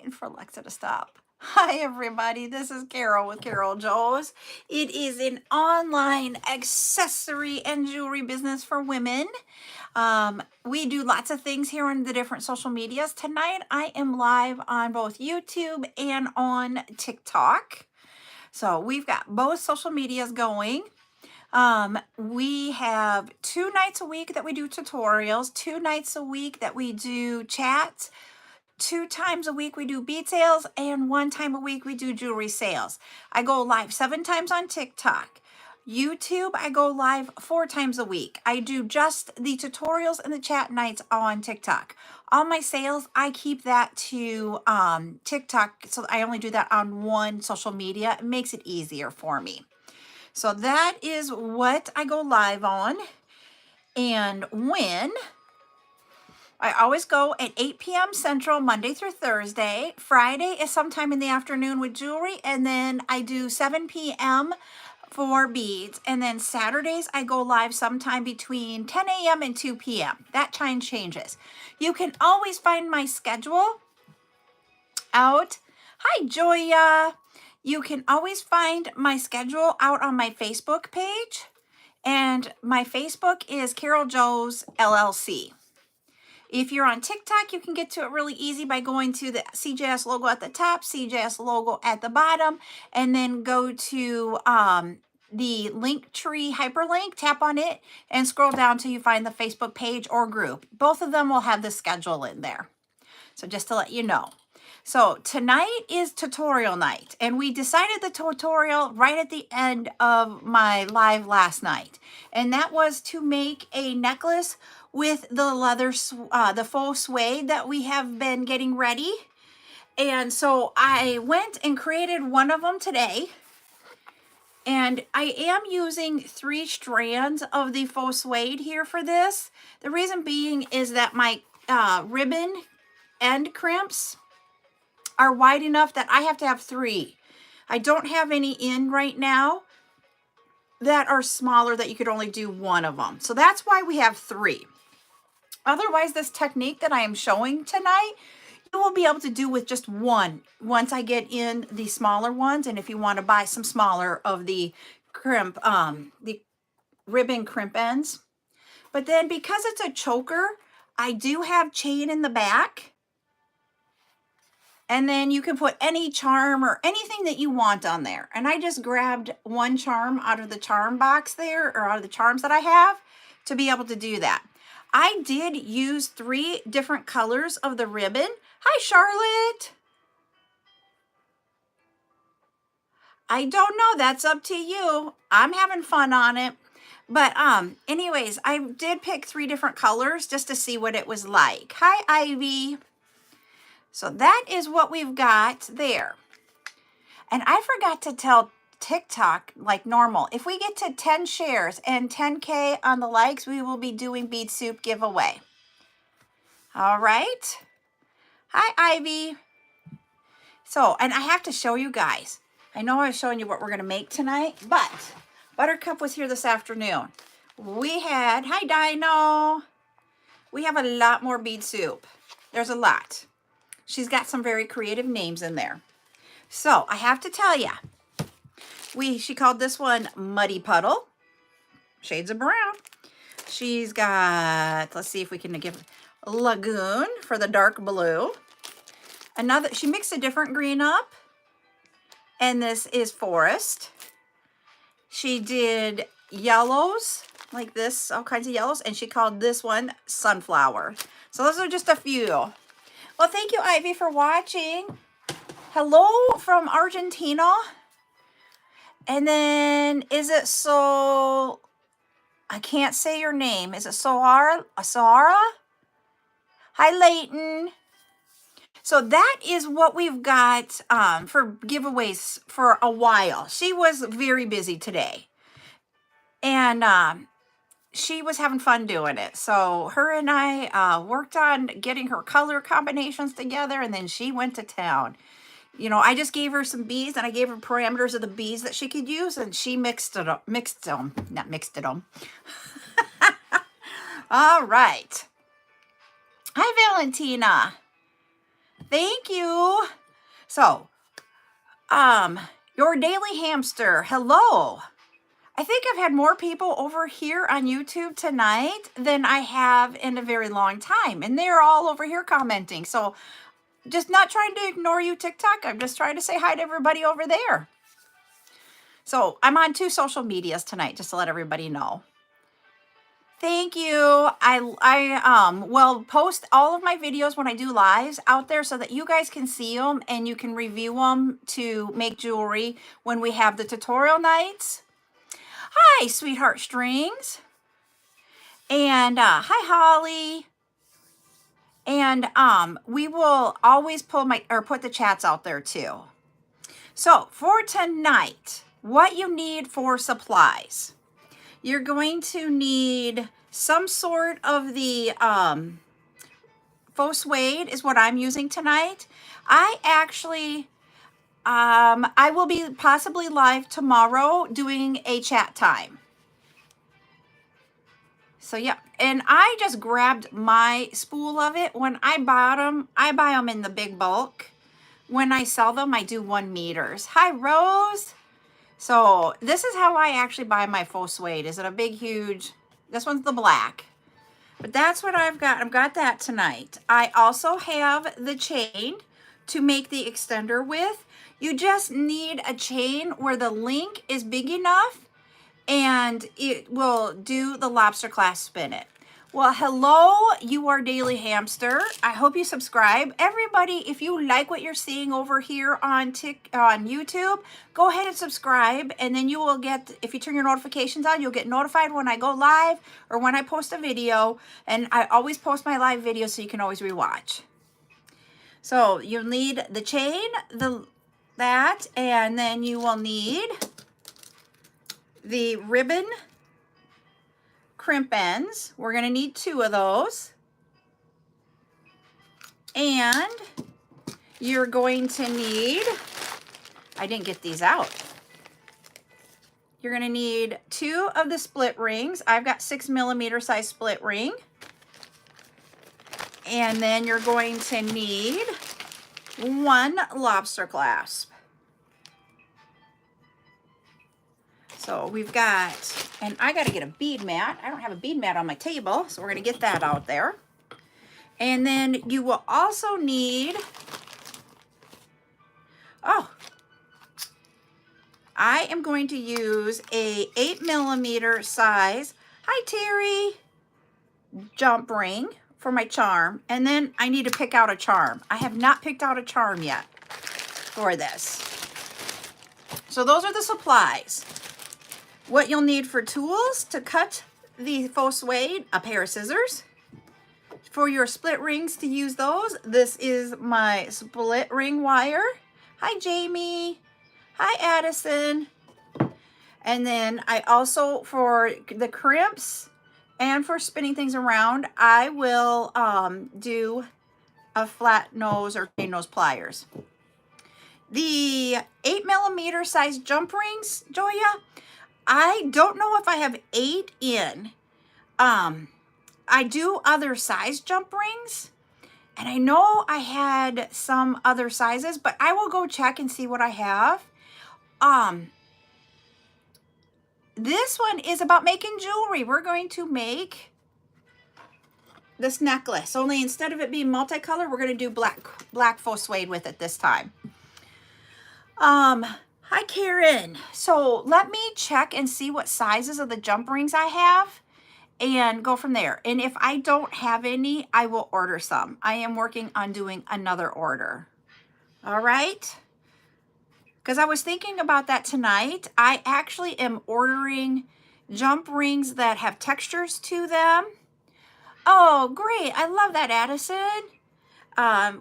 waiting for Alexa to stop. Hi, everybody. This is Carol with CarolJo's. It is an online accessory and jewelry business for women. We do lots of things here on the different social medias. Tonight, I am live on both YouTube and on TikTok. So we've got both social medias going. We have 2 nights a week that we do tutorials, 2 nights a week that we do chats, 2 times a week we do bead sales, and 1 time a week we do jewelry sales. I go live 7 times on TikTok. YouTube, I go live 4 times a week. I do just the tutorials and the chat nights on TikTok. All my sales, I keep that to TikTok, so I only do that on one social media. It makes it easier for me. So that is what I go live on. And when, I always go at 8 p.m. Central, Monday through Thursday. Friday is sometime in the afternoon with jewelry. And then I do 7 p.m. for beads. And then Saturdays, I go live sometime between 10 a.m. and 2 p.m. That time changes. You can always find my schedule out. Hi, Joya. You can always find my schedule out on my Facebook page. And my Facebook is CarolJo's LLC. If you're on TikTok, you can get to it really easy by going to the CJS logo at the top, CJS logo at the bottom, and then go to the link tree hyperlink, tap on it, and scroll down till you find the Facebook page or group. Both of them will have the schedule in there. So just to let you know. So tonight is tutorial night, and we decided the tutorial right at the end of my live last night, and that was to make a necklace with the leather, the faux suede that we have been getting ready. And so I went and created one of them today, and I am using 3 strands of the faux suede here for this. The reason being is that my ribbon end crimps are wide enough that I have to have 3. I don't have any in right now that are smaller that you could only do 1 of them. So that's why we have 3. Otherwise, this technique that I am showing tonight, you will be able to do with just 1 once I get in the smaller ones. And if you want to buy some smaller of the crimp, the ribbon crimp ends. But then because it's a choker, I do have chain in the back. And then you can put any charm or anything that you want on there. And I just grabbed 1 charm out of the charm box there, or out of the charms that I have, to be able to do that. I did use 3 different colors of the ribbon. Hi, Charlotte. I don't know. That's up to you. I'm having fun on it. But anyways, I did pick 3 different colors just to see what it was like. Hi, Ivy. So that is what we've got there. And I forgot to tell TikTok, like normal, if we get to 10 shares and 10K on the likes, we will be doing bead soup giveaway. All right. Hi, Ivy. So, and I have to show you guys. I know I was showing you what we're going to make tonight, but Buttercup was here this afternoon. We had, hi, Dino. We have a lot more bead soup. There's a lot. She's got some very creative names in there. So I have to tell you, she called this one Muddy Puddle, shades of brown. She's got, let's see if we can give Lagoon for the dark blue. Another, she mixed a different green up, and this is Forest. She did yellows like this, all kinds of yellows, and she called this one Sunflower. So those are just a few. Well, thank you, Ivy, for watching. Hello from Argentina. And then, is it so, I can't say your name. Is it Soara? Hi, Layton. So that is what we've got for giveaways for a while. She was very busy today. And she was having fun doing it. So her and I worked on getting her color combinations together, and then she went to town. You know, I just gave her some beads, and I gave her parameters of the beads that she could use, and she mixed them. All right. Hi, Valentina. Thank you. So, your daily hamster, hello. I think I've had more people over here on YouTube tonight than I have in a very long time. And they're all over here commenting. So just not trying to ignore you, TikTok. I'm just trying to say hi to everybody over there. So I'm on 2 social medias tonight, just to let everybody know. Thank you. I will post all of my videos when I do lives out there so that you guys can see them and you can review them to make jewelry when we have the tutorial nights. Hi, Sweetheart Strings. And hi, Holly. And we will always put the chats out there too. So for tonight, what you need for supplies. You're going to need some sort of the faux suede is what I'm using tonight. I actually, I will be possibly live tomorrow doing a chat time. So yeah, and I just grabbed my spool of it. When I buy them in the big bulk. When I sell them, I do 1 meters. Hi, Rose. So this is how I actually buy my faux suede. Is it a big, huge, this one's the black. But that's what I've got. I've got that tonight. I also have the chain to make the extender with. You just need a chain where the link is big enough and it will do the lobster clasp in it. Well, hello, you are Daily Hamster. I hope you subscribe. Everybody, if you like what you're seeing over here on YouTube, go ahead and subscribe, and then you will get, if you turn your notifications on, you'll get notified when I go live or when I post a video, and I always post my live videos so you can always rewatch. So you'll need the chain, that, and then you will need the ribbon crimp ends. We're going to need 2 of those. And you're going to need, I didn't get these out. You're going to need 2 of the split rings. I've got 6mm size split ring. And then you're going to need 1 lobster clasp. So we've got, and I got to get a bead mat. I don't have a bead mat on my table, so we're going to get that out there. And then you will also need, I am going to use a 8mm size, hi Terry, jump ring for my charm. And then I need to pick out a charm. I have not picked out a charm yet for this. So those are the supplies. What you'll need for tools to cut the faux suede, a pair of scissors. For your split rings to use those, this is my split ring wire. Hi, Jamie. Hi, Addison. And then I also, for the crimps and for spinning things around, I will do a flat nose or chain nose pliers. The 8mm size jump rings, Joya, I don't know if I have 8 in. I do other size jump rings, and I know I had some other sizes, but I will go check and see what I have. This one is about making jewelry. We're going to make this necklace, only instead of it being multicolor, we're going to do black faux suede with it this time. Hi, Karen. So let me check and see what sizes of the jump rings I have and go from there. And if I don't have any, I will order some. I am working on doing another order. All right. Because I was thinking about that tonight. I actually am ordering jump rings that have textures to them. Oh, great. I love that, Addison.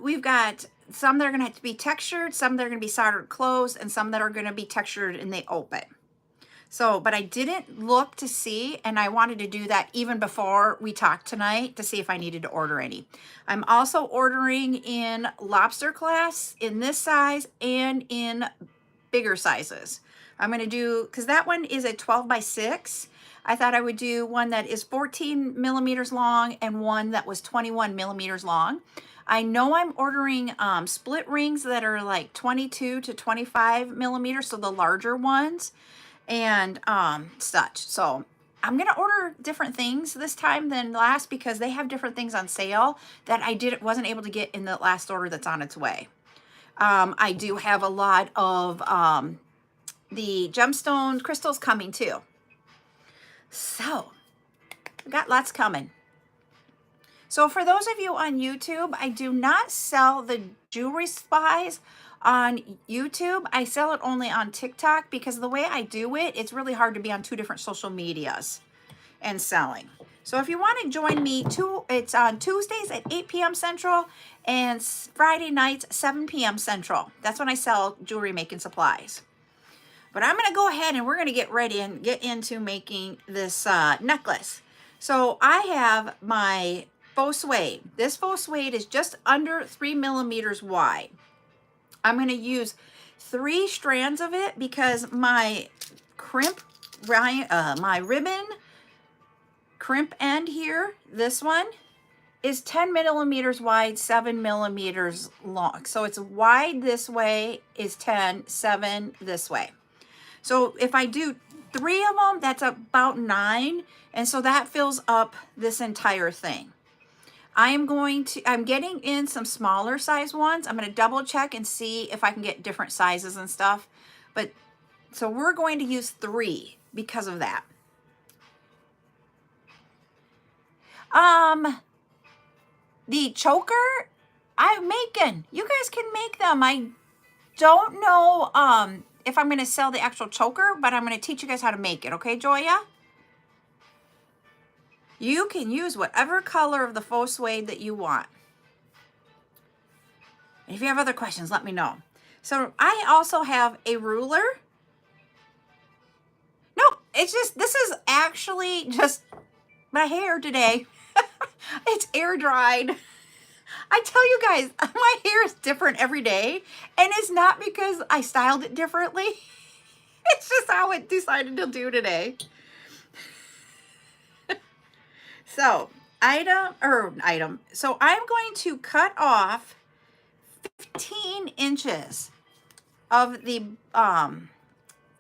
We've got some that are going to have to be textured, some that are going to be soldered closed, and some that are going to be textured and they open. So, but I didn't look to see, and I wanted to do that even before we talked tonight to see if I needed to order any. I'm also ordering in lobster clasps in this size and in bigger sizes. I'm going to do, because that one is a 12 by 6. I thought I would do one that is 14 millimeters long and one that was 21 millimeters long. I know I'm ordering split rings that are like 22 to 25 millimeters, so the larger ones and such. So I'm gonna order different things this time than last because they have different things on sale that I wasn't able to get in the last order that's on its way. I do have a lot of the gemstone crystals coming too. So we got lots coming. So for those of you on YouTube, I do not sell the jewelry supplies on YouTube. I sell it only on TikTok because the way I do it, it's really hard to be on two different social medias and selling. So if you want to join me, it's on Tuesdays at 8 p.m. Central and Friday nights, 7 p.m. Central. That's when I sell jewelry making supplies. But I'm going to go ahead and we're going to get ready and get into making this necklace. So I have my faux suede. This faux suede is just under 3 millimeters wide. I'm going to use 3 strands of it because my my ribbon crimp end here, this one, is 10 millimeters wide, 7 millimeters long. So it's wide this way, is 10, 7 this way. So if I do 3 of them, that's about 9. And so that fills up this entire thing. I'm getting in some smaller size ones. I'm going to double check and see if I can get different sizes and stuff. But so we're going to use 3 because of that. The choker I'm making. You guys can make them. I don't know if I'm going to sell the actual choker, but I'm going to teach you guys how to make it. Okay, Joya? You can use whatever color of the faux suede that you want. And if you have other questions, let me know. So I also have a ruler. No, it's just, this is actually just my hair today. It's air dried. I tell you guys, my hair is different every day. And it's not because I styled it differently. It's just how it decided to do today. So so I'm going to cut off 15 inches of the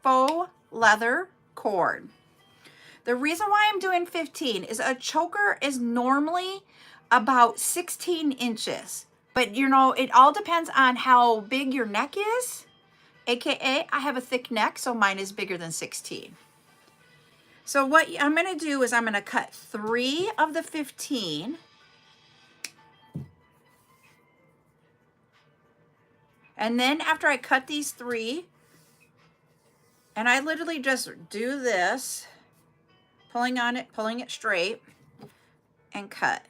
faux leather cord. The reason why I'm doing 15 is a choker is normally about 16 inches. But you know, it all depends on how big your neck is. AKA, I have a thick neck, so mine is bigger than 16. So what I'm going to do is I'm going to cut 3 of the 15. And then after I cut these 3, and I literally just do this, pulling on it, pulling it straight, and cut.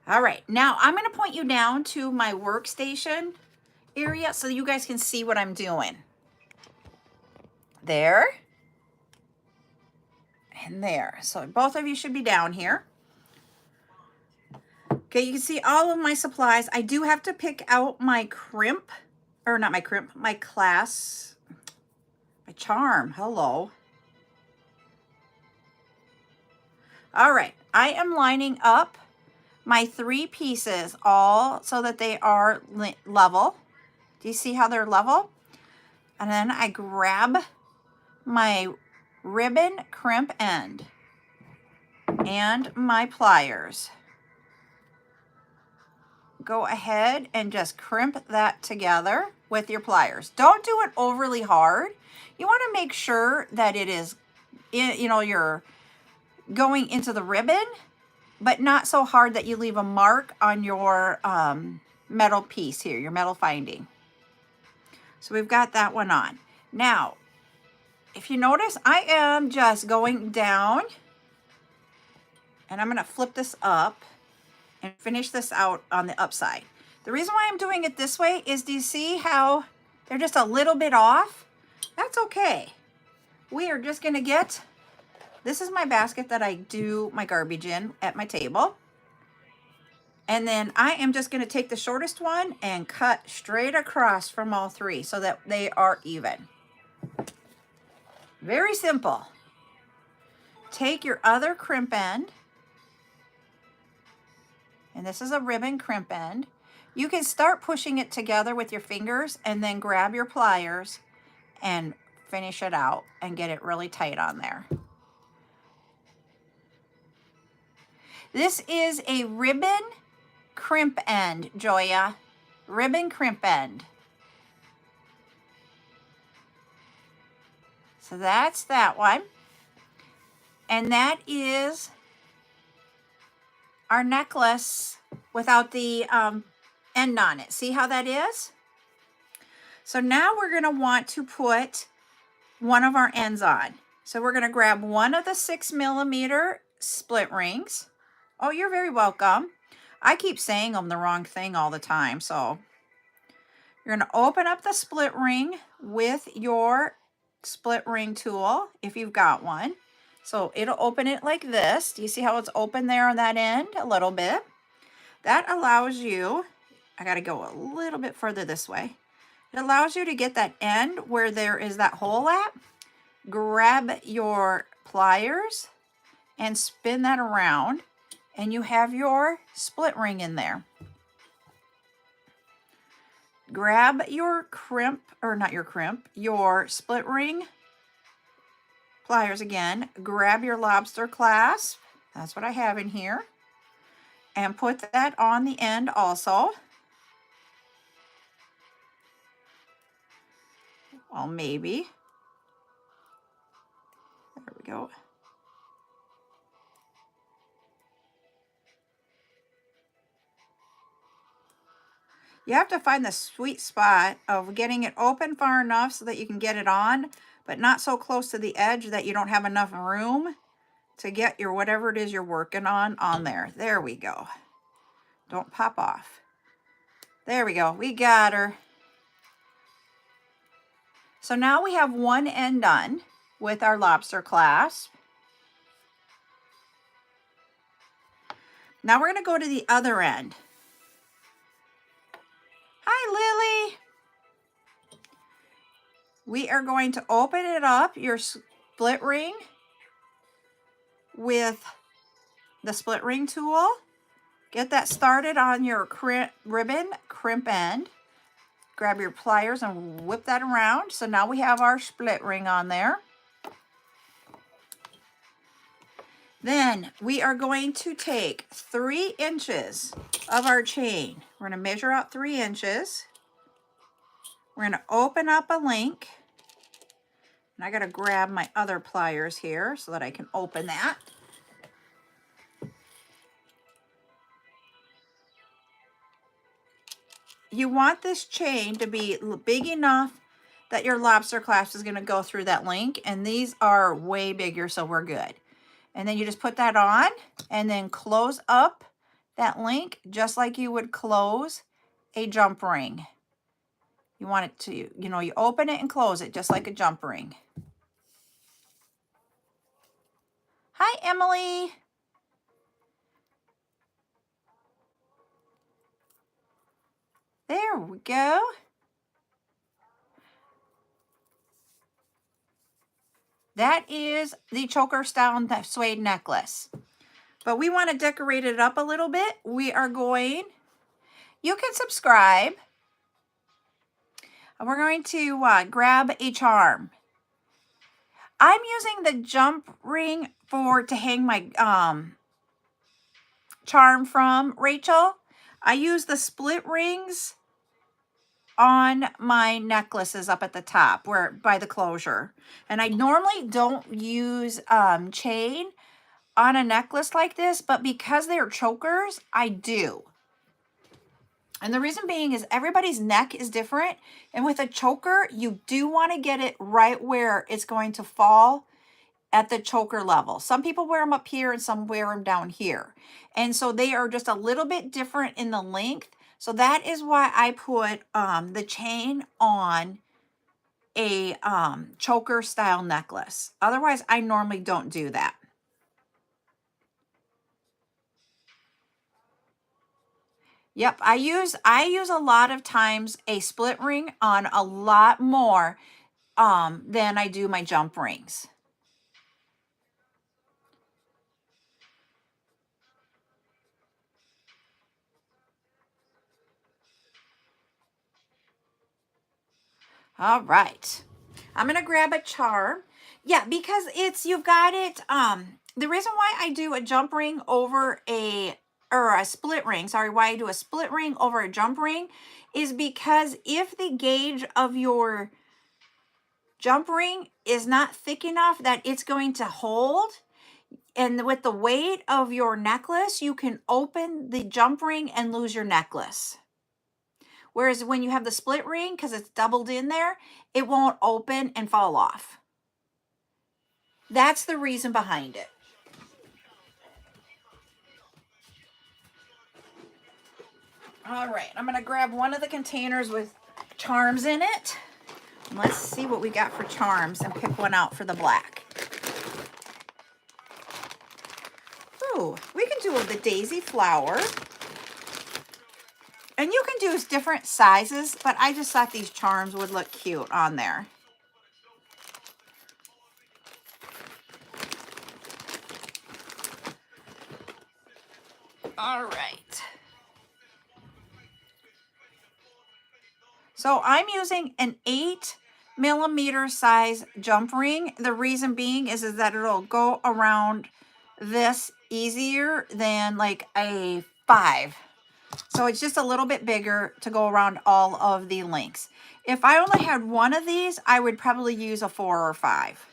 All right, now I'm going to point you down to my workstation area so you guys can see what I'm doing. There and there. So both of you should be down here. Okay, you can see all of my supplies. I do have to pick out my crimp, or not my crimp, my class, my charm. Hello. All right, I am lining up my 3 pieces all so that they are level. Do you see how they're level? And then I grab my ribbon crimp end and my pliers. Go ahead and just crimp that together with your pliers. Don't do it overly hard. You want to make sure that it is, you know, you're going into the ribbon, but not so hard that you leave a mark on your metal piece here, your metal finding. So we've got that one on. Now, if you notice, I am just going down, and I'm going to flip this up and finish this out on the upside. The reason why I'm doing it this way is, do you see how they're just a little bit off? That's okay. We are just going to get, this is my basket that I do my garbage in at my table. And then I am just going to take the shortest one and cut straight across from all 3 so that they are even. Very simple. Take your other crimp end, and this is a ribbon crimp end. You can start pushing it together with your fingers and then grab your pliers and finish it out and get it really tight on there. This is a ribbon crimp end, Joya. Ribbon crimp end. So that's that one. And that is our necklace without the end on it. See how that is? So now we're going to want to put one of our ends on. So we're going to grab one of the 6mm split rings. Oh, you're very welcome. I keep saying them the wrong thing all the time. So you're going to open up the split ring with your split ring tool if you've got one. So it'll open it like this. Do you see how it's open there on that end a little bit? That allows you, I got to go a little bit further this way. It allows you to get that end where there is that hole at. Grab your pliers and spin that around, and you have your split ring in there. Grab your crimp, or not your crimp, your split ring pliers again. Grab your lobster clasp. That's what I have in here. And put that on the end also. Well, maybe. There we go. You have to find the sweet spot of getting it open far enough so that you can get it on, but not so close to the edge that you don't have enough room to get your whatever it is you're working on there. There we go. Don't pop off. There we go. We got her. So now we have one end done with our lobster clasp. Now we're going to go to the other end. Hi, Lily. We are going to open it up, your split ring, with the split ring tool. Get that started on your ribbon crimp end. Grab your pliers and whip that around. So now we have our split ring on there. Then we are going to take 3 inches of our chain. We're going to measure out 3 inches. We're going to open up a link. And I got to grab my other pliers here so that I can open that. You want this chain to be big enough that your lobster clasp is going to go through that link. And these are way bigger, so we're good. And then you just put that on and then close up that link just like you would close a jump ring. You want it to, you open it and close it just like a jump ring. Hi, Emily. There we go. That is the choker style suede necklace. But we want to decorate it up a little bit. You can subscribe. We're going to grab a charm. I'm using the jump ring to hang my charm from, Rachel. I use the split rings on my necklaces up at the top by the closure. And I normally don't use chain on a necklace like this, but because they're chokers, I do. And the reason being is everybody's neck is different. And with a choker, you do want to get it right where it's going to fall at the choker level. Some people wear them up here and some wear them down here. And so they are just a little bit different in the length. So that is why I put the chain on a choker style necklace. Otherwise, I normally don't do that. Yep, I use a lot of times a split ring on a lot more then I do my jump rings. All right. I'm going to grab a charm. Yeah, because you've got it. The reason why I do a jump ring over or a split ring, sorry, why I do a split ring over a jump ring is because if the gauge of your jump ring is not thick enough that it's going to hold, and with the weight of your necklace, you can open the jump ring and lose your necklace. Whereas when you have the split ring, because it's doubled in there, it won't open and fall off. That's the reason behind it. All right, I'm going to grab one of the containers with charms in it. Let's see what we got for charms and pick one out for the black. Ooh, we can do the daisy flower. And you can do different sizes, but I just thought these charms would look cute on there. All right. So I'm using an 8mm size jump ring. The reason being is that it'll go around this easier than like a 5. So it's just a little bit bigger to go around all of the links. If I only had one of these, I would probably use a 4 or 5.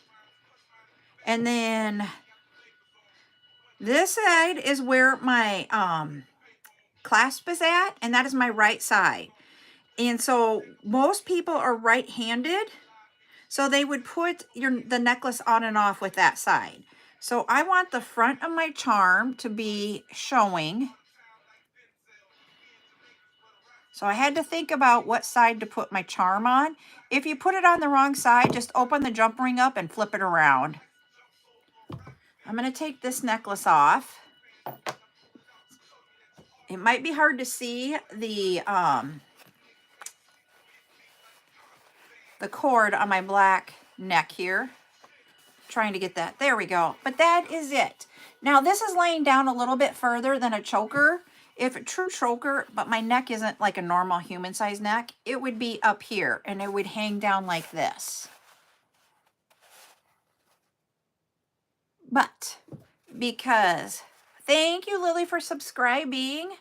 And then this side is where my clasp is at, and that is my right side. And so most people are right-handed, so they would put the necklace on and off with that side. So I want the front of my charm to be showing. So I had to think about what side to put my charm on. If you put it on the wrong side, just open the jump ring up and flip it around. I'm going to take this necklace off. It might be hard to see the cord on my black neck here. Trying to get that. There we go. But that is it. Now this is laying down a little bit further than a choker. If a true choker, but my neck isn't like a normal human size neck, it would be up here and it would hang down like this. But because, thank you Lily for subscribing.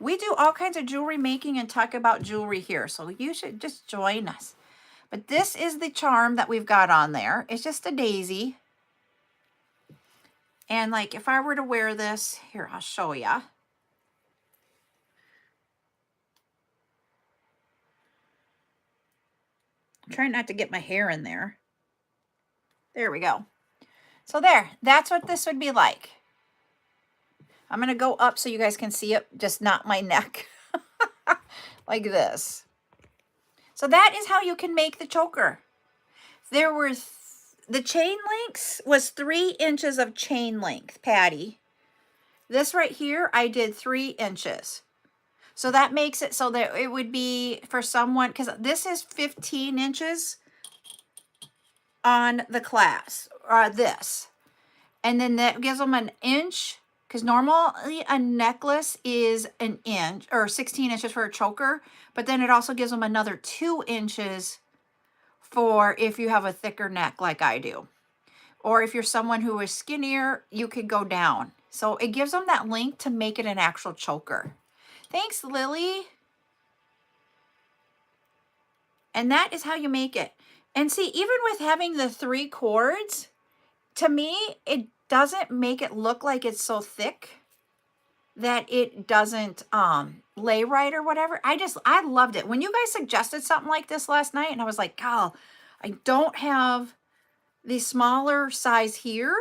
We do all kinds of jewelry making and talk about jewelry here. So you should just join us. But this is the charm that we've got on there. It's just a daisy. And like if I were to wear this, here, I'll show you. I'm trying not to get my hair in there. There we go. So there, that's what this would be like. I'm going to go up so you guys can see it, just not my neck. Like this. So that is how you can make the choker. There were, the chain links was 3 inches of chain length, Patty. This right here, I did 3 inches. So that makes it so that it would be for someone, because this is 15 inches on the clasp, or this. And then that gives them an inch, because normally a necklace is an inch, or 16 inches for a choker, but then it also gives them another 2 inches for if you have a thicker neck like I do. Or if you're someone who is skinnier, you could go down. So it gives them that length to make it an actual choker. Thanks, Lily. And that is how you make it. And see, even with having the 3 cords, to me, it doesn't make it look like it's so thick that it doesn't lay right or whatever. I loved it. When you guys suggested something like this last night, and I was like, "Gal, I don't have the smaller size here,"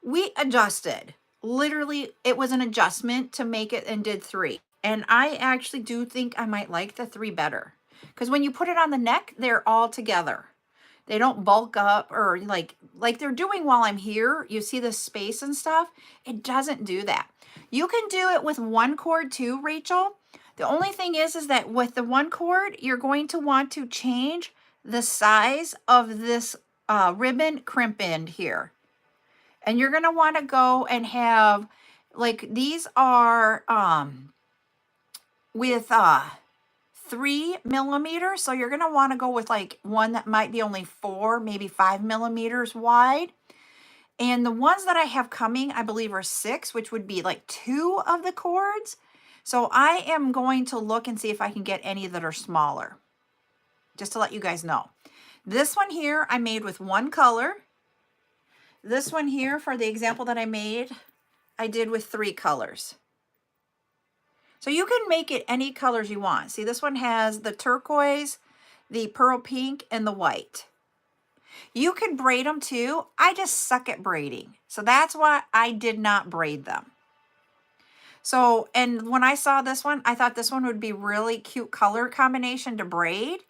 we adjusted. Literally, it was an adjustment to make it, and did 3. And I actually do think I might like the 3 better. Because when you put it on the neck, they're all together. They don't bulk up or like they're doing while I'm here. You see the space and stuff. It doesn't do that. You can do it with 1 cord too, Rachel. The only thing is that with the 1 cord, you're going to want to change the size of this ribbon crimp end here. And you're going to want to go and have, like, these are with 3 millimeters. So you're going to want to go with like one that might be only 4, maybe 5 millimeters wide. And the ones that I have coming, I believe, are 6, which would be like 2 of the cords. So I am going to look and see if I can get any that are smaller, just to let you guys know. This one here I made with 1 color. This one here, for the example that I made, I did with 3 colors. So you can make it any colors you want. See, this one has the turquoise, the pearl pink, and the white. You can braid them too. I just suck at braiding. So that's why I did not braid them. So, and when I saw this one, I thought this one would be really cute color combination to braid.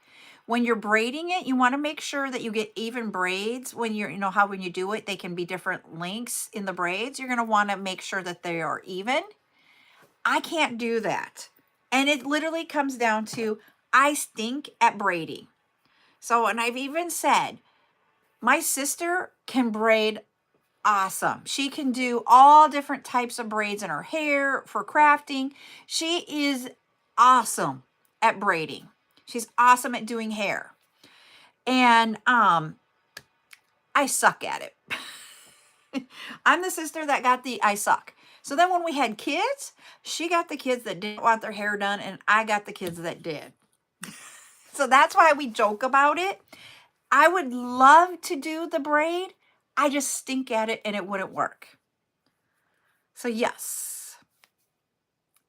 When you're braiding it, you want to make sure that you get even braids. When you're, you know how when you do it, they can be different lengths in the braids. You're going to want to make sure that they are even. I can't do that. And it literally comes down to, I stink at braiding. So, and I've even said, my sister can braid awesome. She can do all different types of braids in her hair for crafting. She is awesome at braiding. She's awesome at doing hair. And I suck at it. I'm the sister that got the I suck. So then when we had kids, she got the kids that didn't want their hair done, and I got the kids that did. So that's why we joke about it. I would love to do the braid. I just stink at it and it wouldn't work. So yes,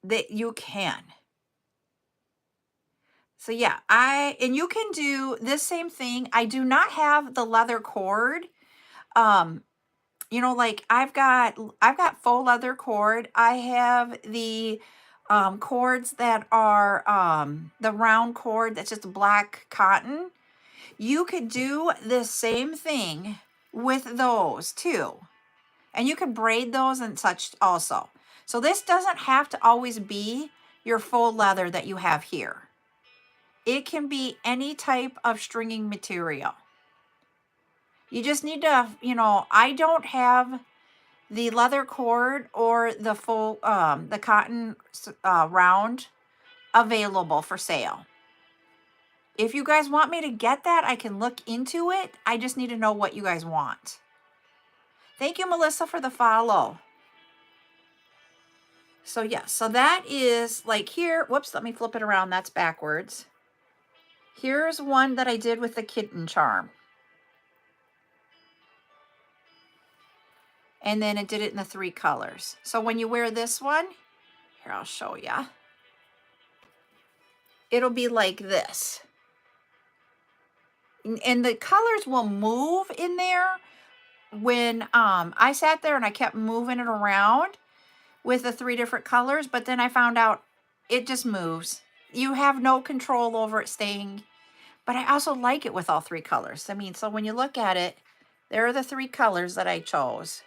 that you can. So yeah, and you can do this same thing. I do not have the leather cord. You know, like I've got faux leather cord. I have the cords that are the round cord that's just black cotton. You could do the same thing with those too. And you can braid those and such also. So this doesn't have to always be your faux leather that you have here. It can be any type of stringing material. You just need to, you know, I don't have the leather cord or the full, the cotton round available for sale. If you guys want me to get that, I can look into it. I just need to know what you guys want. Thank you, Melissa, for the follow. So yeah, so that is like here. Whoops, let me flip it around. That's backwards. Here's one that I did with the kitten charm. And then it did it in the 3 colors. So when you wear this one, here, I'll show you. It'll be like this. And the colors will move in there. When I sat there and I kept moving it around with the 3 different colors, but then I found out it just moves. You have no control over it staying. But I also like it with all 3 colors. I mean, so when you look at it, there are the 3 colors that I chose.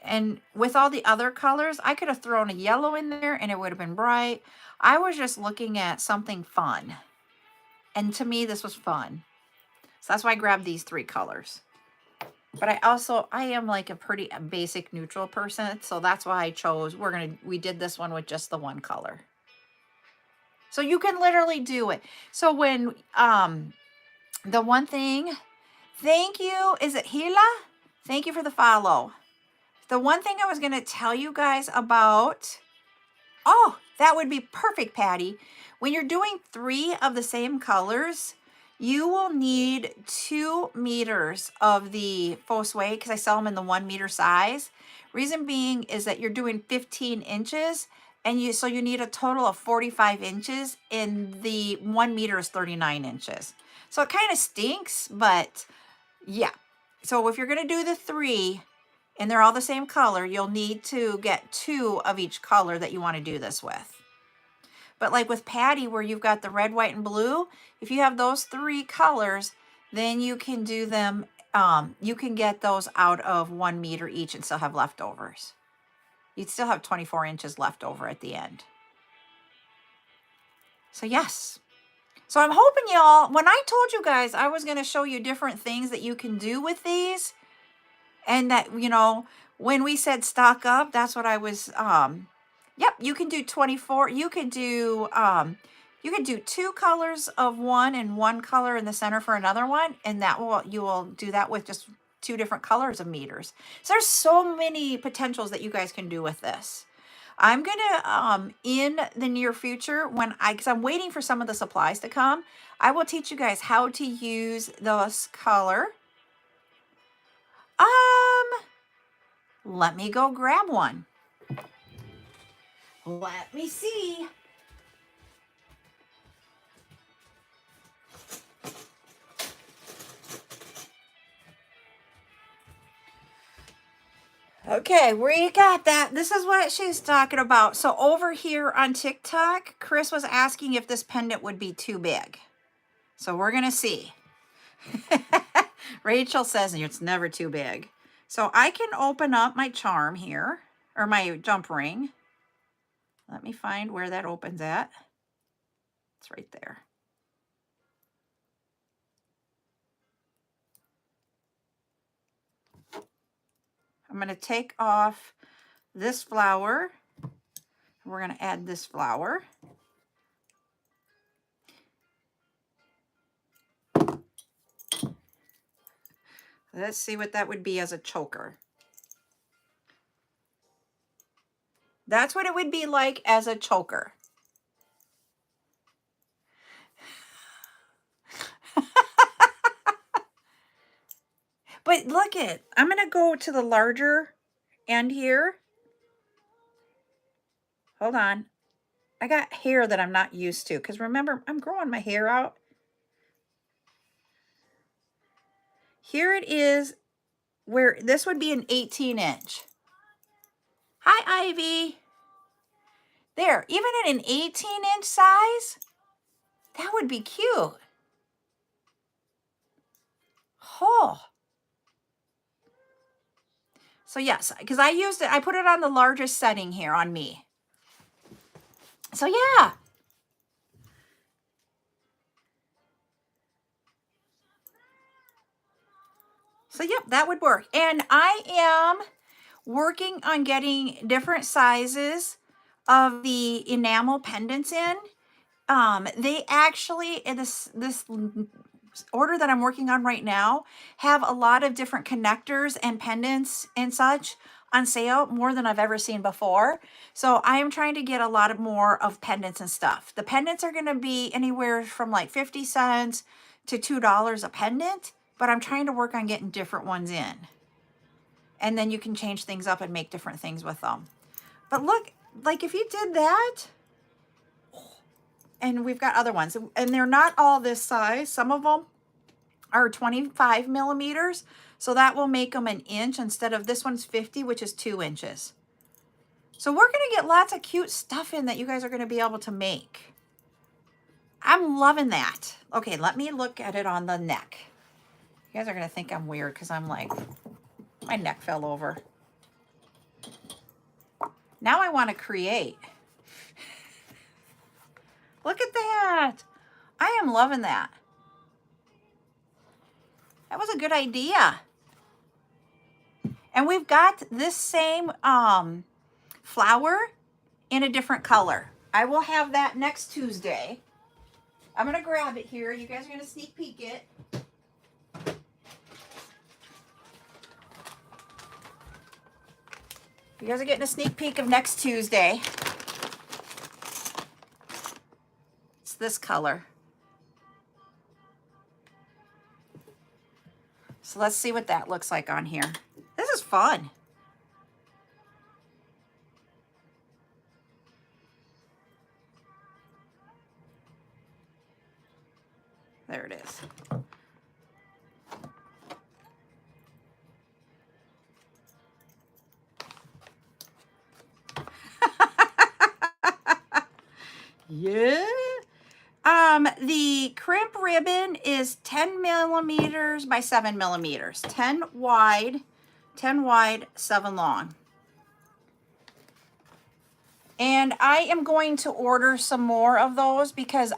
And with all the other colors, I could have thrown a yellow in there and it would have been bright. I was just looking at something fun. And to me, this was fun. So that's why I grabbed these 3 colors. But I am like a pretty basic neutral person. So that's why I chose, we did this one with just the 1 color. So you can literally do it. So when, the one thing, thank you. Is it Hila? Thank you for the follow. The one thing I was going to tell you guys about, oh, that would be perfect, Patty. When you're doing 3 of the same colors, you will need 2 meters of the faux suede, because I sell them in the 1 meter size. Reason being is that you're doing 15 inches, and so you need a total of 45 inches, and the 1 meter is 39 inches. So it kind of stinks, but yeah. So if you're going to do the 3, and they're all the same color, you'll need to get 2 of each color that you want to do this with. But like with Patty, where you've got the red, white, and blue, if you have those 3 colors, then you can do them, you can get those out of 1 meter each and still have leftovers. You'd still have 24 inches left over at the end. So yes. So I'm hoping y'all, when I told you guys I was going to show you different things that you can do with these, and that, you know, when we said stock up, that's what I was, yep, you can do 24. You could do 2 colors of one and 1 color in the center for another one. And you will do that with just 2 different colors of meters. So there's so many potentials that you guys can do with this. I'm gonna, in the near future, because I'm waiting for some of the supplies to come, I will teach you guys how to use this color. Let me go grab one. Let me see. Okay, we got that. This is what she's talking about. So over here on TikTok, Chris was asking if this pendant would be too big. So we're going to see. Rachel says it's never too big. So I can open up my charm here, or my jump ring. Let me find where that opens at. It's right there. I'm going to take off this flower. We're going to add this flower. Let's see what that would be as a choker. That's what it would be like as a choker. But look I'm going to go to the larger end here. Hold on. I got hair that I'm not used to, because remember, I'm growing my hair out. Here it is, where this would be an 18-inch. Hi, Ivy. There, even at an 18-inch size, that would be cute. Oh. So yes, because I used it, I put it on the largest setting here on me. So yeah. So yep, that would work. And I am working on getting different sizes of the enamel pendants in. They actually, in this order that I'm working on right now, have a lot of different connectors and pendants and such on sale, more than I've ever seen before. So I am trying to get a lot more of pendants and stuff. The pendants are going to be anywhere from like 50 cents to $2 a pendant, but I'm trying to work on getting different ones in. And then you can change things up and make different things with them. But look, like if you did that, and we've got other ones, and they're not all this size. Some of them are 25 millimeters. So that will make them an inch instead of this one's 50, which is 2 inches. So we're going to get lots of cute stuff in that you guys are going to be able to make. I'm loving that. Okay, let me look at it on the neck. You guys are going to think I'm weird because I'm like, my neck fell over. Now I want to create. Look at that. I am loving that. That was a good idea. And we've got this same flower in a different color. I will have that next Tuesday. I'm going to grab it here. You guys are going to sneak peek it. You guys are getting a sneak peek of next Tuesday. It's this color. So let's see what that looks like on here. This is fun. There it is. Yeah. The crimp ribbon is 10 millimeters by 7 millimeters. 10 wide, 7 long. And I am going to order some more of those because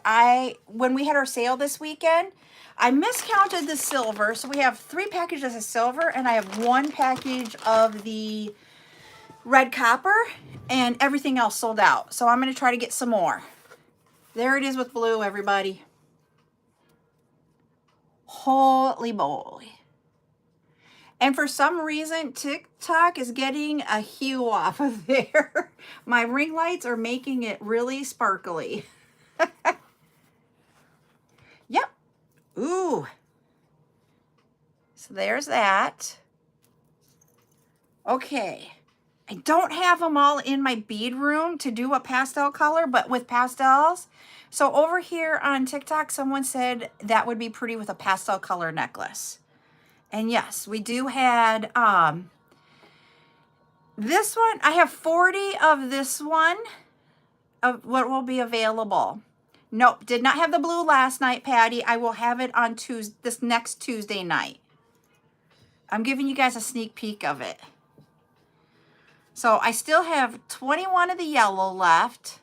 when we had our sale this weekend, I miscounted the silver. So we have 3 packages of silver and I have 1 package of the red copper, and everything else sold out. So I'm going to try to get some more. There it is with blue, everybody. Holy moly. And for some reason, TikTok is getting a hue off of there. My ring lights are making it really sparkly. Yep. Ooh. So there's that. Okay. I don't have them all in my bead room to do a pastel color, but with pastels. So over here on TikTok, someone said that would be pretty with a pastel color necklace. And yes, we do had this one. I have 40 of this one of what will be available. Nope, did not have the blue last night, Patty. I will have it on this next Tuesday night. I'm giving you guys a sneak peek of it. So I still have 21 of the yellow left.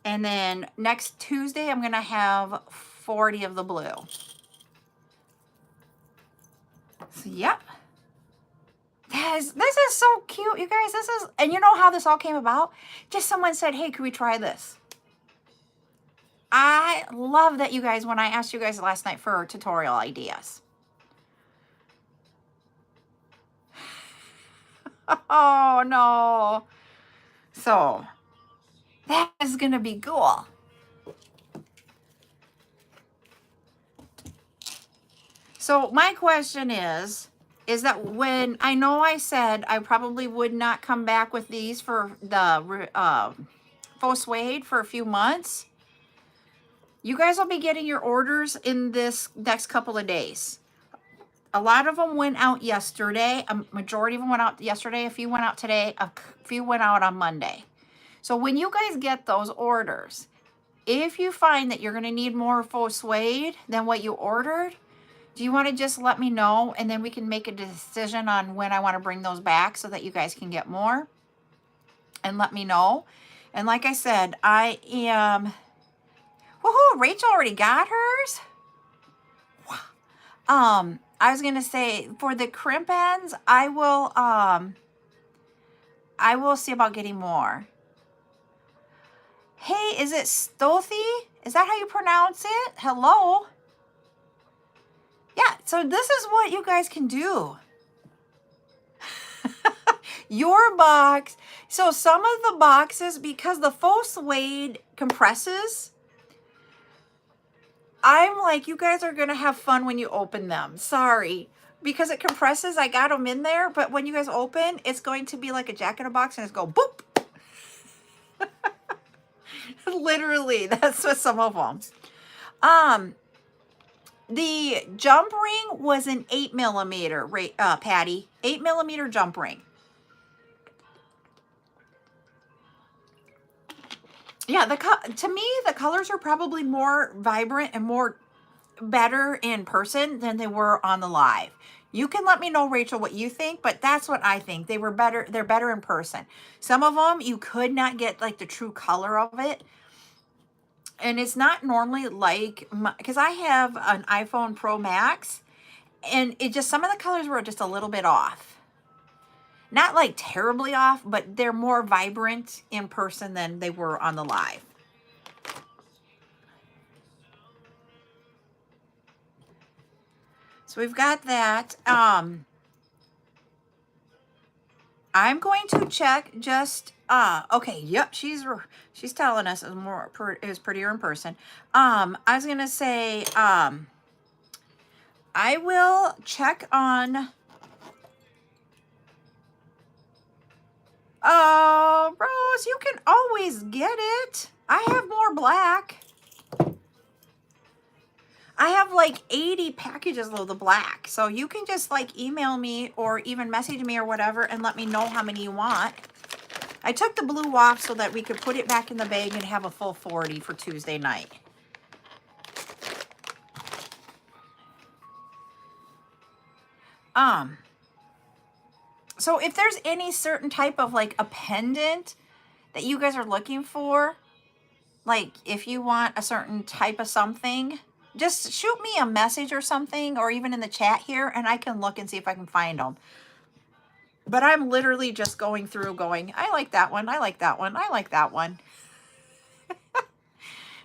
And then next Tuesday, I'm going to have 40 of the blue. So, yep. This is so cute, you guys. And you know how this all came about? Just someone said, hey, can we try this? I love that you guys, when I asked you guys last night for tutorial ideas. Oh, no. So, that is going to be cool. So, my question is that when I know I said I probably would not come back with these for the faux suede for a few months, you guys will be getting your orders in this next couple of days. A lot of them went out yesterday. A majority of them went out yesterday. A few went out today. A few went out on Monday. So when you guys get those orders, if you find that you're going to need more faux suede than what you ordered, do you want to just let me know, and then we can make a decision on when I want to bring those back so that you guys can get more, and let me know. And like I said, I am... Woohoo! Rachel already got hers? I was going to say, for the crimp ends, I will see about getting more. Hey, is it Stothy? Is that how you pronounce it? Hello? Yeah, so this is what you guys can do. Your box. So some of the boxes, because the faux suede compresses, I'm like, you guys are going to have fun when you open them. Sorry. Because it compresses, I got them in there. But when you guys open, it's going to be like a jack in a box and it's go boop. Literally, that's what some of them. The jump ring was an 8mm, Patty. 8mm jump ring. Yeah, to me, the colors are probably more vibrant and more better in person than they were on the live. You can let me know, Rachel, what you think, but that's what I think. They were better. They're better in person. Some of them, you could not get like the true color of it. And it's not normally like, because I have an iPhone Pro Max, and it just, some of the colors were just a little bit off. Not like terribly off, but they're more vibrant in person than they were on the live. So we've got that. I'm going to check just, okay, yep, she's telling us it was prettier in person. I was going to say, I will check on, Rose, you can always get it. I have more black. I have like 80 packages of the black. So you can just like email me or even message me or whatever and let me know how many you want. I took the blue off so that we could put it back in the bag and have a full 40 for Tuesday night. So if there's any certain type of like a pendant that you guys are looking for, like if you want a certain type of something, just shoot me a message or something, or even in the chat here, and I can look and see if I can find them. But I'm literally just going through going, I like that one, I like that one, I like that one.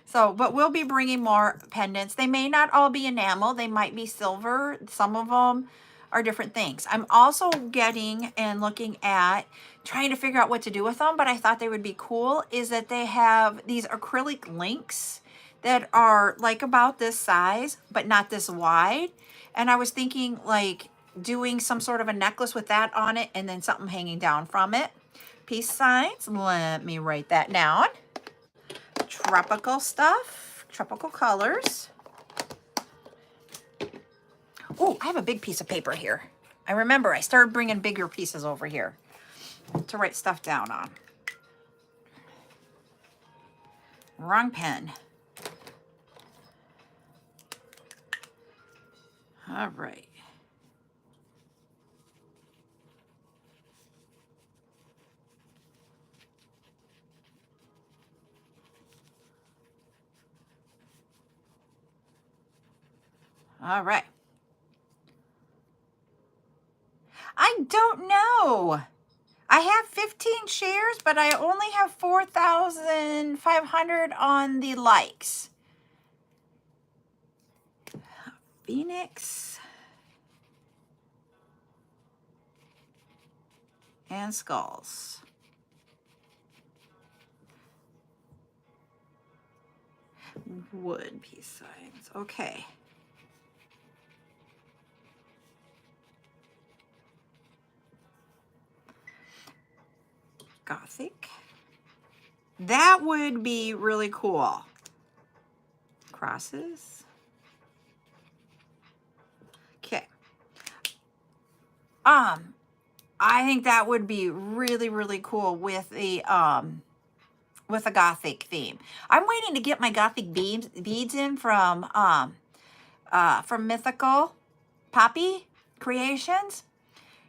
So, but we'll be bringing more pendants. They may not all be enamel. They might be silver. Some of them are different things. I'm also getting and looking at trying to figure out what to do with them, but I thought they would be cool, is that they have these acrylic links that are like about this size, but not this wide. And I was thinking like doing some sort of a necklace with that on it and then something hanging down from it. Peace signs. Let me write that down. Tropical stuff, tropical colors. Oh, I have a big piece of paper here. I remember I started bringing bigger pieces over here to write stuff down on. Wrong pen. All right. All right. I don't know. I have 15 shares, but I only have 4,500 on the likes. Phoenix and skulls. Wood peace signs. Okay. Gothic. That would be really cool. Crosses. Okay. I think that would be really, really cool with a Gothic theme. I'm waiting to get my Gothic beads in from Mythical Poppy Creations,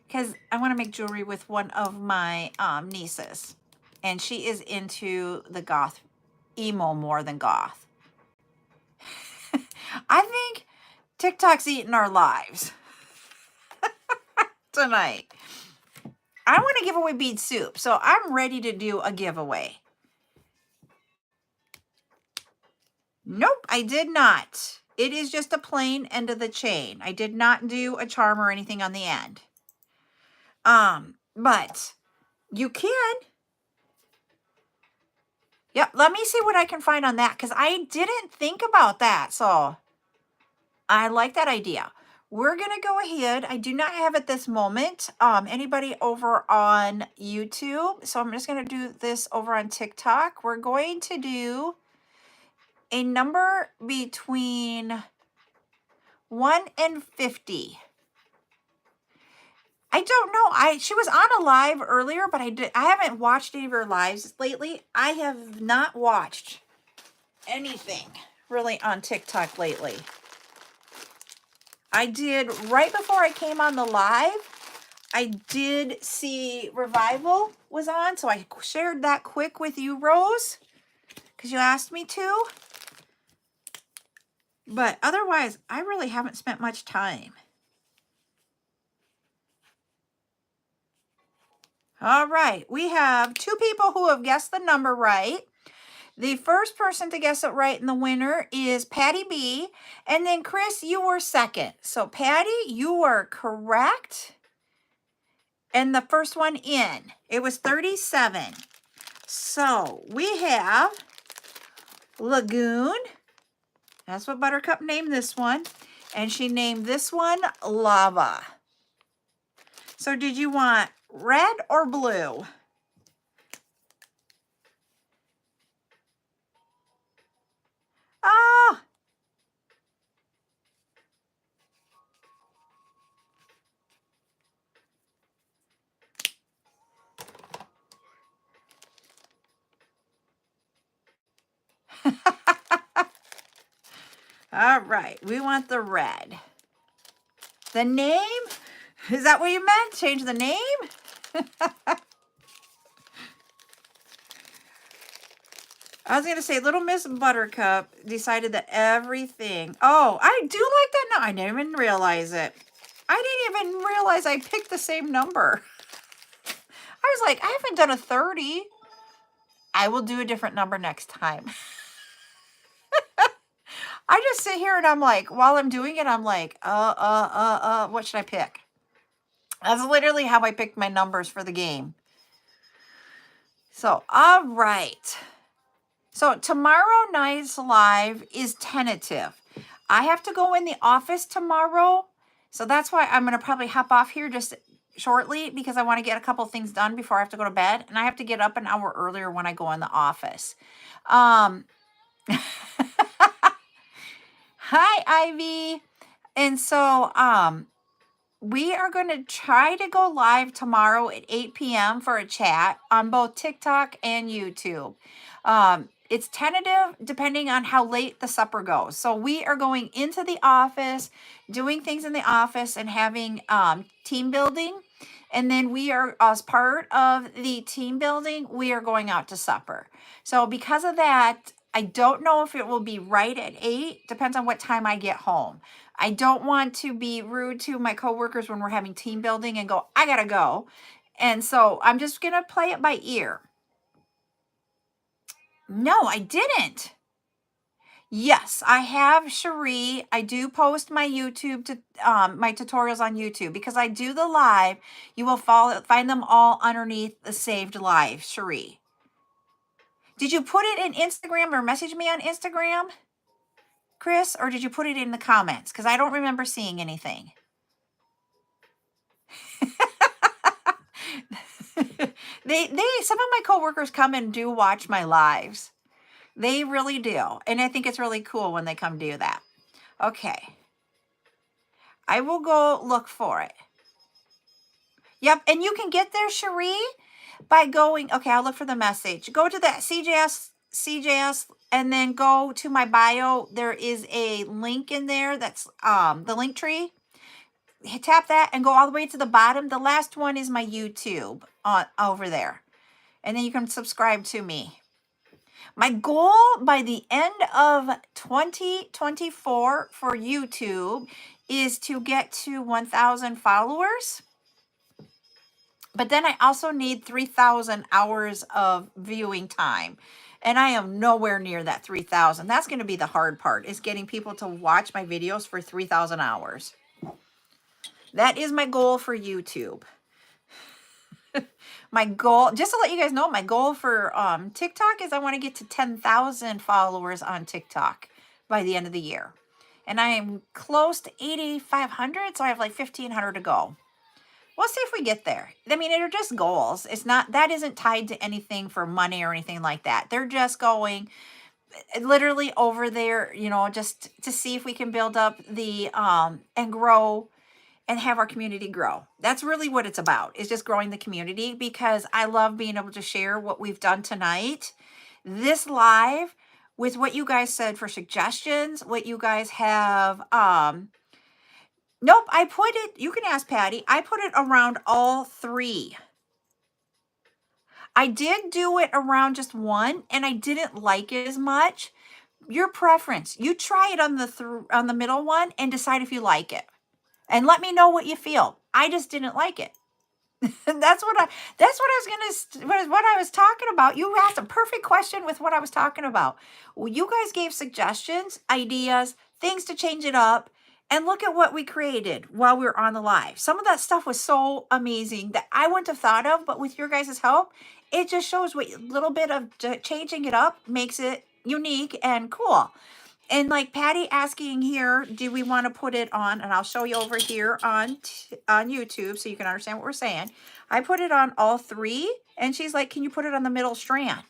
because I want to make jewelry with one of my nieces, and she is into the goth emo more than goth. I think TikTok's eating our lives tonight. I want to give away bead soup, so I'm ready to do a giveaway. Nope, I did not. It is just a plain end of the chain. I did not do a charm or anything on the end. But you can. Yep, let me see what I can find on that, because I didn't think about that. So I like that idea. We're going to go ahead. I do not have at this moment anybody over on YouTube. So I'm just going to do this over on TikTok. We're going to do a number between 1 and 50. I don't know. She was on a live earlier, but I haven't watched any of her lives lately. I have not watched anything really on TikTok lately. I did right before I came on the live. I did see Revival was on, so I shared that quick with you, Rose, because you asked me to. But otherwise, I really haven't spent much time. All right, we have 2 people who have guessed the number right. The first person to guess it right in the winner is Patty B. And then Chris, you were second. So Patty, you are correct. And the first one in, it was 37. So we have Lagoon. That's what Buttercup named this one. And she named this one Lava. So did you want red or blue? Oh, all right. We want the red. The name? Is that what you meant? Change the name? I was going to say, Little Miss Buttercup decided that everything. Oh, I do like that. No, I didn't even realize it. I didn't even realize I picked the same number. I was like, I haven't done a 30. I will do a different number next time. I just sit here and I'm like, while I'm doing it, I'm like, what should I pick? That's literally how I picked my numbers for the game. So, all right. So tomorrow night's live is tentative. I have to go in the office tomorrow. So that's why I'm going to probably hop off here just shortly because I want to get a couple things done before I have to go to bed. And I have to get up an hour earlier when I go in the office. Hi, Ivy. And so we are going to try to go live tomorrow at 8 p.m. for a chat on both TikTok and YouTube. It's tentative depending on how late the supper goes. So we are going into the office, doing things in the office and having team building. And then we are, as part of the team building, we are going out to supper. So because of that, I don't know if it will be right at 8. Depends on what time I get home. I don't want to be rude to my coworkers when we're having team building and go, I gotta go. And so I'm just going to play it by ear. No, I didn't. Yes, I have Cherie. I do post my YouTube to my tutorials on YouTube because I do the live. You will find them all underneath the saved live, Cherie. Did you put it in Instagram or message me on Instagram, Chris, or did you put it in the comments? Because I don't remember seeing anything. they some of my coworkers come and do watch my lives. They really do. And I think it's really cool when they come do that. Okay. I will go look for it. Yep. And you can get there, Cherie, by going, okay, I'll look for the message. Go to that CJS, and then go to my bio. There is a link in there that's the link tree. Tap that and go all the way to the bottom. The last one is my YouTube over there. And then you can subscribe to me. My goal by the end of 2024 for YouTube is to get to 1,000 followers. But then I also need 3,000 hours of viewing time. And I am nowhere near that 3,000. That's going to be the hard part, is getting people to watch my videos for 3,000 hours. That is my goal for YouTube. My goal, just to let you guys know, my goal for TikTok is I want to get to 10,000 followers on TikTok by the end of the year. And I am close to 8,500, so I have like 1,500 to go. We'll see if we get there. I mean, they're just goals. It's not, that isn't tied to anything for money or anything like that. They're just going literally over there, you know, just to see if we can build up the, and grow and have our community grow. That's really what it's about, is just growing the community, because I love being able to share what we've done tonight. This live with what you guys said for suggestions, what you guys have, nope, I put it, you can ask Patty, I put it around all 3. I did do it around just 1, and I didn't like it as much. Your preference. You try it on the middle one and decide if you like it. And let me know what you feel. I just didn't like it. That's what I was talking about. You asked a perfect question with what I was talking about. Well, you guys gave suggestions, ideas, things to change it up, and look at what we created while we were on the live. Some of that stuff was so amazing that I wouldn't have thought of, but with your guys' help, it just shows what a little bit of changing it up makes it unique and cool. And like Patty asking here, do we want to put it on? And I'll show you over here on YouTube so you can understand what we're saying. I put it on all 3, and she's like, can you put it on the middle strand?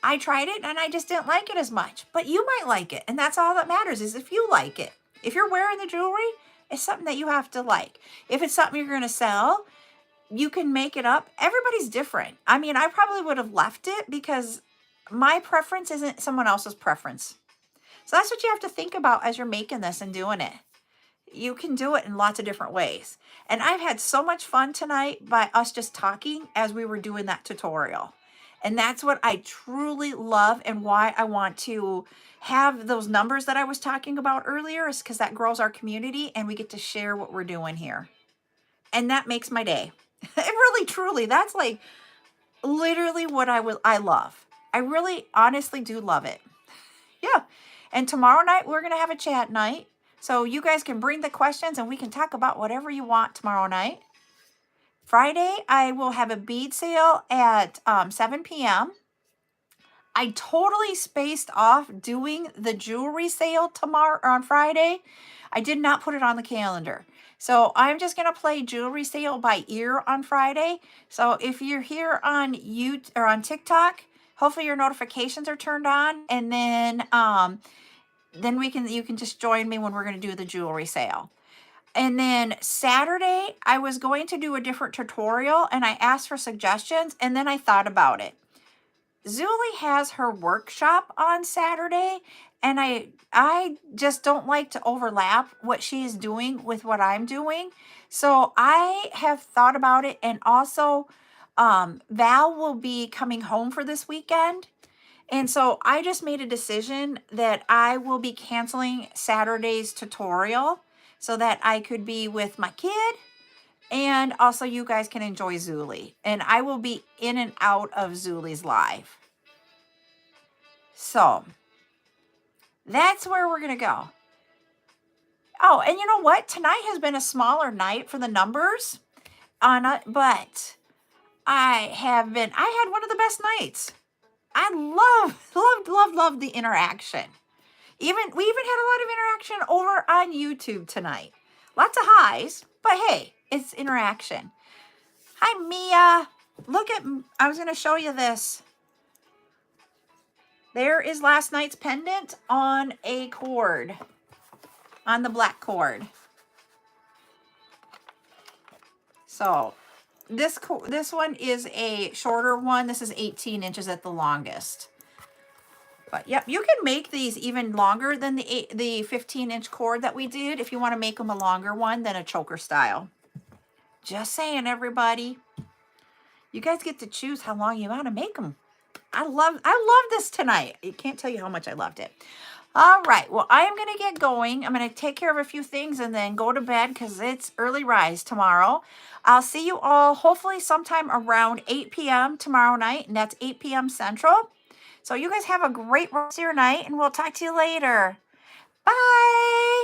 I tried it and I just didn't like it as much, but you might like it. And that's all that matters, is if you like it. If you're wearing the jewelry, it's something that you have to like. If it's something you're going to sell, you can make it up. Everybody's different. I mean, I probably would have left it because my preference isn't someone else's preference. So that's what you have to think about as you're making this and doing it. You can do it in lots of different ways. And I've had so much fun tonight by us just talking as we were doing that tutorial. And that's what I truly love, and why I want to have those numbers that I was talking about earlier, is because that grows our community and we get to share what we're doing here. And that makes my day. It really, truly, that's like literally what I love. I really honestly do love it. Yeah. And tomorrow night, we're going to have a chat night. So you guys can bring the questions and we can talk about whatever you want tomorrow night. Friday, I will have a bead sale at 7 p.m. I totally spaced off doing the jewelry sale tomorrow or on Friday. I did not put it on the calendar. So I'm just going to play jewelry sale by ear on Friday. So if you're here on YouTube or on TikTok, hopefully your notifications are turned on, and then you can just join me when we're going to do the jewelry sale. And then Saturday, I was going to do a different tutorial, and I asked for suggestions, and then I thought about it. Zuli has her workshop on Saturday, and I just don't like to overlap what she's doing with what I'm doing. So I have thought about it, and also Val will be coming home for this weekend. And so I just made a decision that I will be canceling Saturday's tutorial so that I could be with my kid, and also you guys can enjoy Zuli. And I will be in and out of Zuli's live. So that's where we're going to go. Oh, and you know what? Tonight has been a smaller night for the numbers, but I had one of the best nights. I loved the interaction. We even had a lot of interaction over on YouTube tonight. Lots of highs, but hey, it's interaction. Hi, Mia. I was going to show you this. There is last night's pendant on a cord, on the black cord. So this one is a shorter one. This is 18 inches at the longest. But yep, you can make these even longer than the 15-inch cord that we did if you want to make them a longer one than a choker style. Just saying, everybody. You guys get to choose how long you want to make them. I love this tonight. I can't tell you how much I loved it. All right. Well, I am going to get going. I'm going to take care of a few things and then go to bed because it's early rise tomorrow. I'll see you all hopefully sometime around 8 p.m. tomorrow night, and that's 8 p.m. Central. So you guys have a great rest of your night, and we'll talk to you later. Bye.